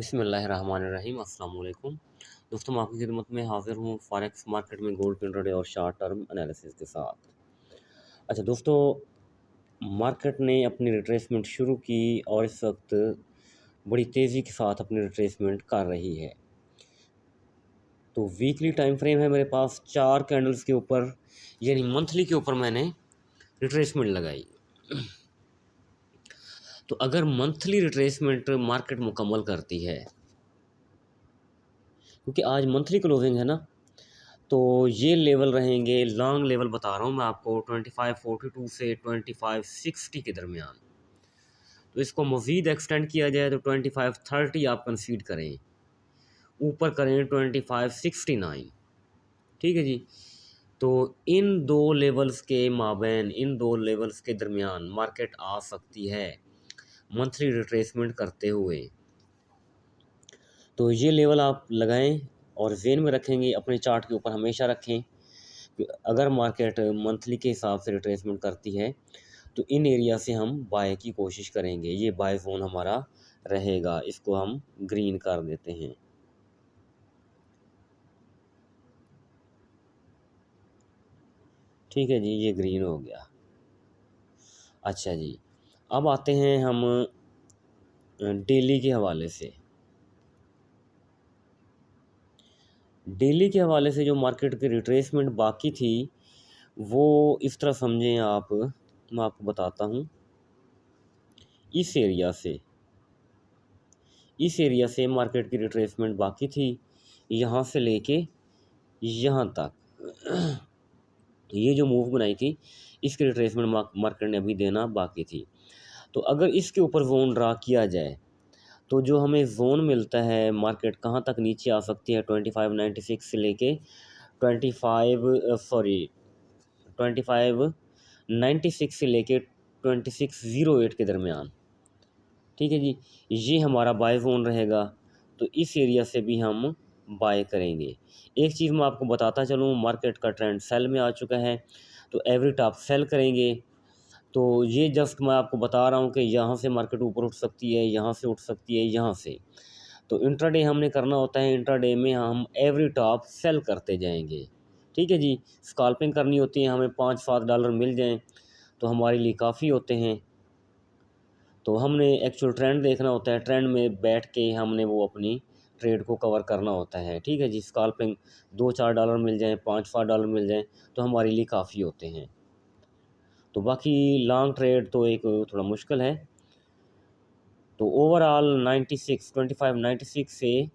बिस्मिल्लाहिर्रहमानिर्रहीम अस्सलाम वालेकुम। दोस्तों मैं आपकी खिदमत में हाज़िर हूँ फॉरेक्स मार्केट में गोल्ड इंट्राडे और शॉर्ट टर्म एनालिसिस के साथ। अच्छा दोस्तों, मार्केट ने अपनी रिट्रेसमेंट शुरू की और इस वक्त बड़ी तेज़ी के साथ अपनी रिट्रेसमेंट कर रही है। तो वीकली टाइम फ्रेम है मेरे पास, 4 कैंडल्स के ऊपर यानी मंथली के ऊपर मैंने रिट्रेसमेंट लगाई। तो अगर मंथली रिट्रेसमेंट मार्केट मुकम्मल करती है, क्योंकि आज मंथली क्लोजिंग है ना, तो ये लेवल रहेंगे, लॉन्ग लेवल बता रहा हूँ मैं आपको, 2542 से 2560 के दरमियान। तो इसको मज़ीद एक्सटेंड किया जाए तो 2530 आप कंसीड करें, ऊपर करें 2569। ठीक है जी। तो इन दो लेवल्स के माबैन, इन दो लेवल्स के दरमियान मार्केट आ सकती है मंथली रिट्रेसमेंट करते हुए। तो ये लेवल आप लगाएं और जेन में रखेंगे, अपने चार्ट के ऊपर हमेशा रखें। अगर मार्केट मंथली के हिसाब से रिट्रेसमेंट करती है तो इन एरिया से हम बाय की कोशिश करेंगे। ये बाय जोन हमारा रहेगा, इसको हम ग्रीन कर देते हैं। ठीक है जी, ये ग्रीन हो गया। अच्छा जी, अब आते हैं हम डेली के हवाले से। डेली के हवाले से जो मार्केट की रिट्रेसमेंट बाकी थी वो इस तरह समझें आप, मैं आपको बताता हूँ। इस एरिया से मार्केट की रिट्रेसमेंट बाकी थी, यहाँ से लेके यहाँ तक ये जो मूव बनाई थी, इसकी रिट्रेसमेंट मार्केट ने अभी देना बाकी थी। तो अगर इसके ऊपर जोन ड्रा किया जाए तो जो हमें जोन मिलता है, मार्केट कहाँ तक नीचे आ सकती है, 2596 से लेके 2596 से लेके 2608 के दरमियान। ठीक है जी, ये हमारा बाय जोन रहेगा। तो इस एरिया से भी हम बाय करेंगे। एक चीज़ मैं आपको बताता चलूँ, मार्केट का ट्रेंड सेल में आ चुका है, तो एवरी टॉप सेल करेंगे। तो ये जस्ट मैं आपको बता रहा हूँ कि यहाँ से मार्केट ऊपर उठ सकती है, यहाँ से उठ सकती है, यहाँ से। तो इंट्राडे हमने करना होता है, इंट्राडे में हम एवरी टॉप सेल करते जाएंगे। ठीक है जी, स्कैल्पिंग करनी होती है, हमें $5-7 मिल जाएं तो हमारे लिए काफ़ी होते हैं। तो हमने एक्चुअल ट्रेंड देखना होता है, ट्रेंड में बैठ के हमने वो अपनी ट्रेड को कवर करना होता है। ठीक है जी, स्कैल्पिंग $2-4 मिल जाएं, $5-7 मिल जाएं तो हमारे लिए काफ़ी होते हैं। तो बाकी लॉन्ग ट्रेड तो एक थोड़ा मुश्किल है। तो ओवरऑल 2596 से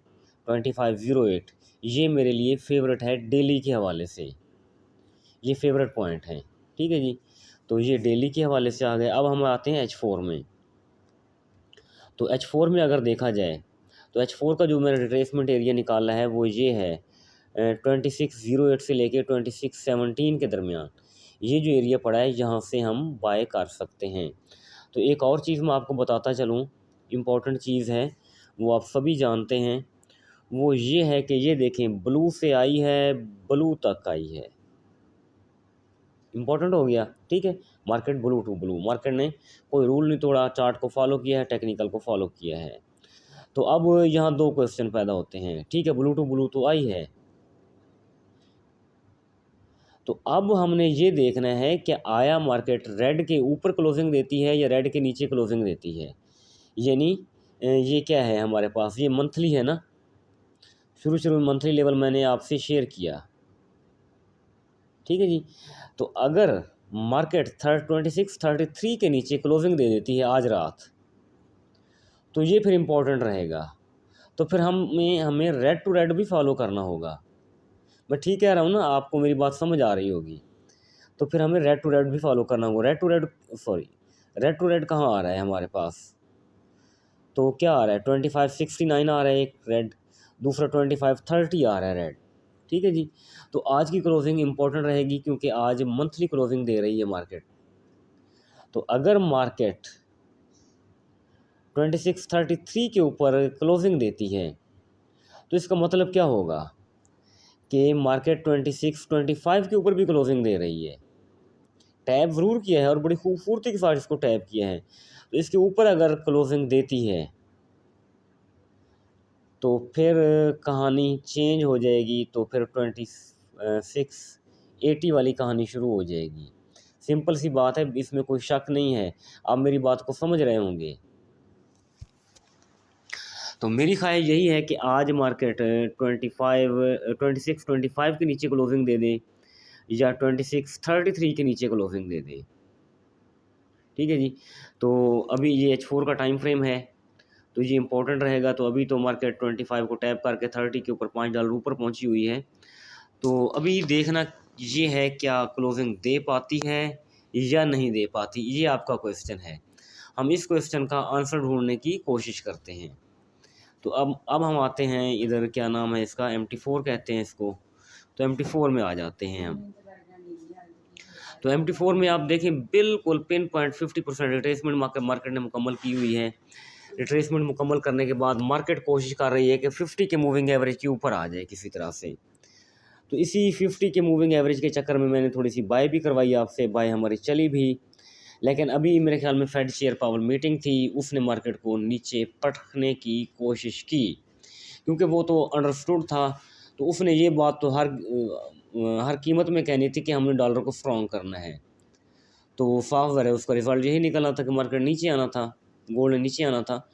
2508 ये मेरे लिए फेवरेट है डेली के हवाले से, ये फेवरेट पॉइंट है। ठीक है जी, तो ये डेली के हवाले से आ गए। अब हम आते हैं H4 में। तो H4 में अगर देखा जाए तो H4 का जो मैंने रिट्रेसमेंट एरिया निकाला है वो ये है, 2608 से लेके 2617 के दरमियान ये जो एरिया पड़ा है, यहाँ से हम बाय कर सकते हैं। तो एक और चीज़ मैं आपको बताता चलूँ, इम्पॉर्टेंट चीज़ है, वो आप सभी जानते हैं, वो ये है कि ये देखें, ब्लू से आई है, ब्लू तक आई है। इम्पॉर्टेंट हो गया। ठीक है, market blue to blue, market ने कोई रूल नहीं तोड़ा, चार्ट को फॉलो किया है, टेक्निकल को फॉलो किया है। तो अब यहाँ दो क्वेश्चन पैदा होते हैं। ठीक है, ब्लू टू ब्लू तो आई है, तो अब हमने ये देखना है कि आया मार्केट रेड के ऊपर क्लोजिंग देती है या रेड के नीचे क्लोजिंग देती है। यानी ये क्या है हमारे पास, ये मंथली है ना, शुरू में मंथली लेवल मैंने आपसे शेयर किया। ठीक है जी, तो अगर मार्केट 2633 के नीचे क्लोजिंग दे देती है आज रात, तो ये फिर इम्पोर्टेंट रहेगा। तो फिर हमें रेड टू रेड भी फॉलो करना होगा। मैं ठीक कह रहा हूँ ना, आपको मेरी बात समझ आ रही होगी। तो फिर हमें रेड टू रेड भी फॉलो करना होगा। रेड टू रेड कहाँ आ रहा है हमारे पास, तो क्या आ रहा है, 2569 आ रहा है एक रेड, दूसरा 2530 आ रहा है रेड। ठीक है जी, तो आज की क्लोजिंग इंपॉर्टेंट रहेगी क्योंकि आज मंथली क्लोजिंग दे रही है मार्केट। तो अगर मार्केट 2633 के ऊपर क्लोजिंग देती है तो इसका मतलब क्या होगा कि मार्केट 2625 के ऊपर भी क्लोजिंग दे रही है। टैब ज़रूर किया है और बड़ी खूबसूरती के साथ इसको टैब किया है। तो इसके ऊपर अगर क्लोजिंग देती है तो फिर कहानी चेंज हो जाएगी, तो फिर 2680 वाली कहानी शुरू हो जाएगी। सिंपल सी बात है, इसमें कोई शक नहीं है, आप मेरी बात को समझ रहे होंगे। तो मेरी ख्वाहिश यही है कि आज मार्केट 2625 के नीचे क्लोजिंग दे दे या 2633 के नीचे क्लोजिंग दे दे। ठीक है जी। तो अभी ये H4 का टाइम फ्रेम है, तो ये इंपॉर्टेंट रहेगा। तो अभी तो मार्केट 25 को टैप करके 30 के ऊपर $5 ऊपर पहुंची हुई है। तो अभी देखना ये है क्या क्लोजिंग दे पाती है या नहीं दे पाती, ये आपका क्वेश्चन है। हम इस क्वेश्चन का आंसर ढूंढने की कोशिश करते हैं। तो अब हम आते हैं इधर, क्या नाम है इसका, MT4 कहते हैं इसको। तो MT4 में आ जाते हैं हम। तो MT4 में आप देखें बिल्कुल पिन पॉइंट 50% रिट्रेसमेंट मार्केट ने मुकम्मल की हुई है। रिट्रेसमेंट मुकम्मल करने के बाद मार्केट कोशिश कर रही है कि 50 के मूविंग एवरेज के ऊपर आ जाए किसी तरह से। तो इसी 50 के मूविंग एवरेज के चक्कर में मैंने थोड़ी सी बाय भी करवाई आपसे, बाय हमारी चली भी। लेकिन अभी मेरे ख्याल में फेड शेयर पावर मीटिंग थी, उसने मार्केट को नीचे पटकने की कोशिश की, क्योंकि वो तो अंडरस्टूड था। तो उसने ये बात तो हर कीमत में कहनी थी कि हमने डॉलर को स्ट्रॉन्ग करना है। तो साफ है उसका रिजल्ट यही निकला था कि मार्केट नीचे आना था, गोल्ड ने नीचे आना था।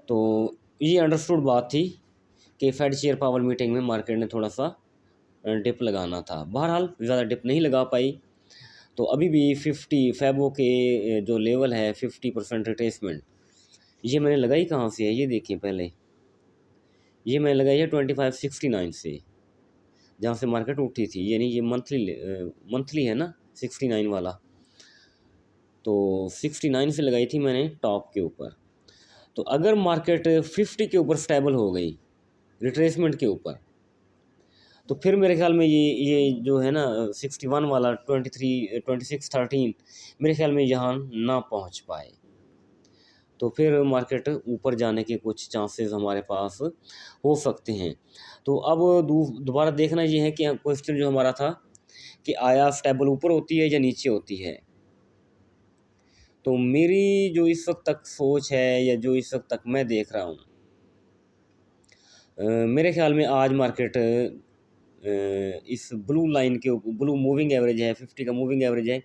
तो ये अंडरस्टूड बात थी कि फेड शेयर पावर मीटिंग में मार्केट ने थोड़ा सा डिप लगाना था। बहरहाल ज़्यादा डिप नहीं लगा पाई। तो अभी भी 50 फेबो के जो लेवल है 50% रिट्रेसमेंट, ये मैंने लगाई कहाँ से है, ये देखिए पहले, ये मैंने लगाई है 2569 से, जहाँ से मार्केट उठी थी। यानी ये मंथली है ना 69 वाला। तो 69 से लगाई थी मैंने टॉप के ऊपर। तो अगर मार्केट 50 के ऊपर स्टेबल हो गई रिट्रेसमेंट के ऊपर, तो फिर मेरे ख्याल में ये जो है ना 61 वाला 2613 मेरे ख्याल में यहाँ ना पहुँच पाए। तो फिर मार्केट ऊपर जाने के कुछ चांसेस हमारे पास हो सकते हैं। तो अब दोबारा देखना ये है कि क्वेश्चन जो हमारा था कि आया स्टेबल ऊपर होती है या नीचे होती है। तो मेरी जो इस वक्त तक सोच है या जो इस वक्त तक मैं देख रहा हूँ, मेरे ख्याल में आज मार्केट इस ब्लू लाइन के ऊपर, ब्लू मूविंग एवरेज है 50 का मूविंग एवरेज है,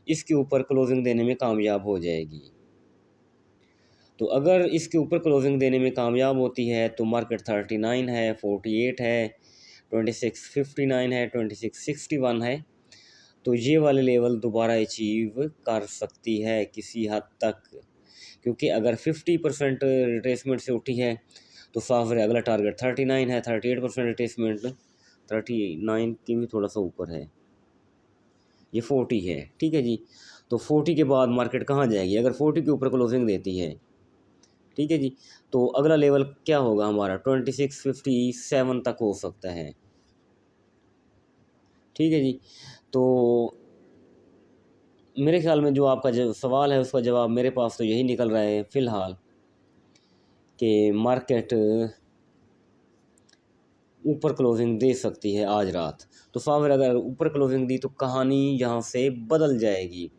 इसके ऊपर क्लोजिंग देने में कामयाब हो जाएगी। तो अगर इसके ऊपर क्लोजिंग देने में कामयाब होती है तो मार्केट 39 है, 48 है, 2659 है, 2661 है। तो ये वाले लेवल दोबारा अचीव कर सकती है किसी हद तक, क्योंकि अगर 50% रिट्रेसमेंट से उठी है तो साफ है अगला टारगेट 39 है। 38% रिट्रेसमेंट 39 की भी थोड़ा सा ऊपर है, ये 40 है। ठीक है जी। तो 40 के बाद मार्केट कहाँ जाएगी, अगर 40 के ऊपर क्लोजिंग देती है, ठीक है जी, तो अगला लेवल क्या होगा हमारा 2657 तक हो सकता है। ठीक है जी। तो मेरे ख्याल में जो आपका जो सवाल है उसका जवाब मेरे पास तो यही निकल रहा है फ़िलहाल कि मार्केट ऊपर क्लोजिंग दे सकती है आज रात। तो सावर अगर ऊपर क्लोजिंग दी तो कहानी यहाँ से बदल जाएगी।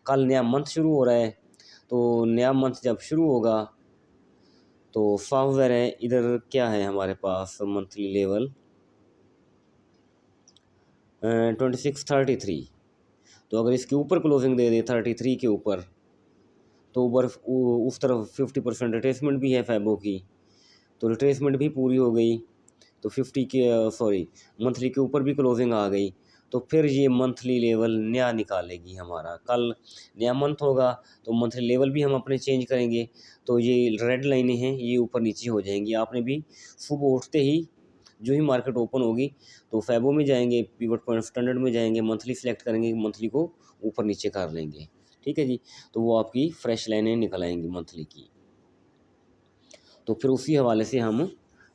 कल नया मंथ शुरू हो रहा है, तो नया मंथ जब शुरू होगा तो सॉफ्टवेयर है इधर, क्या है हमारे पास मंथली लेवल 2633। तो अगर इसके ऊपर क्लोजिंग दे दे 33 के ऊपर, तो ऊपर उस तरफ 50% रिट्रेसमेंट भी है फैबो की, तो रिट्रेसमेंट भी पूरी हो गई। तो 50 के मंथली के ऊपर भी क्लोजिंग आ गई, तो फिर ये मंथली लेवल नया निकालेगी हमारा। कल नया मंथ होगा तो मंथली लेवल भी हम अपने चेंज करेंगे। तो ये रेड लाइनें हैं, ये ऊपर नीचे हो जाएंगी। आपने भी सुबह उठते ही जो ही मार्केट ओपन होगी तो फैबो में जाएंगे, पिवट पॉइंट स्टैंडर्ड में जाएंगे, मंथली सेलेक्ट करेंगे, मंथली को ऊपर नीचे कर लेंगे। ठीक है जी। तो वो आपकी फ्रेश लाइनें निकल आएंगी मंथली की। तो फिर उसी हवाले से हम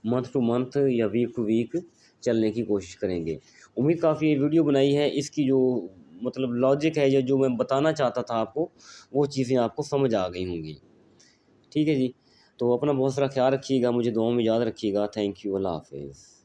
मंथ टू मंथ या वीक टू वीक चलने की कोशिश करेंगे। उम्मीद काफ़ी ये वीडियो बनाई है, इसकी जो मतलब लॉजिक है या जो मैं बताना चाहता था आपको, वो चीज़ें आपको समझ आ गई होंगी। ठीक है जी। तो अपना बहुत सारा ख्याल रखिएगा, मुझे दुआओं में याद रखिएगा। थैंक यू, अल्लाह हाफिज़।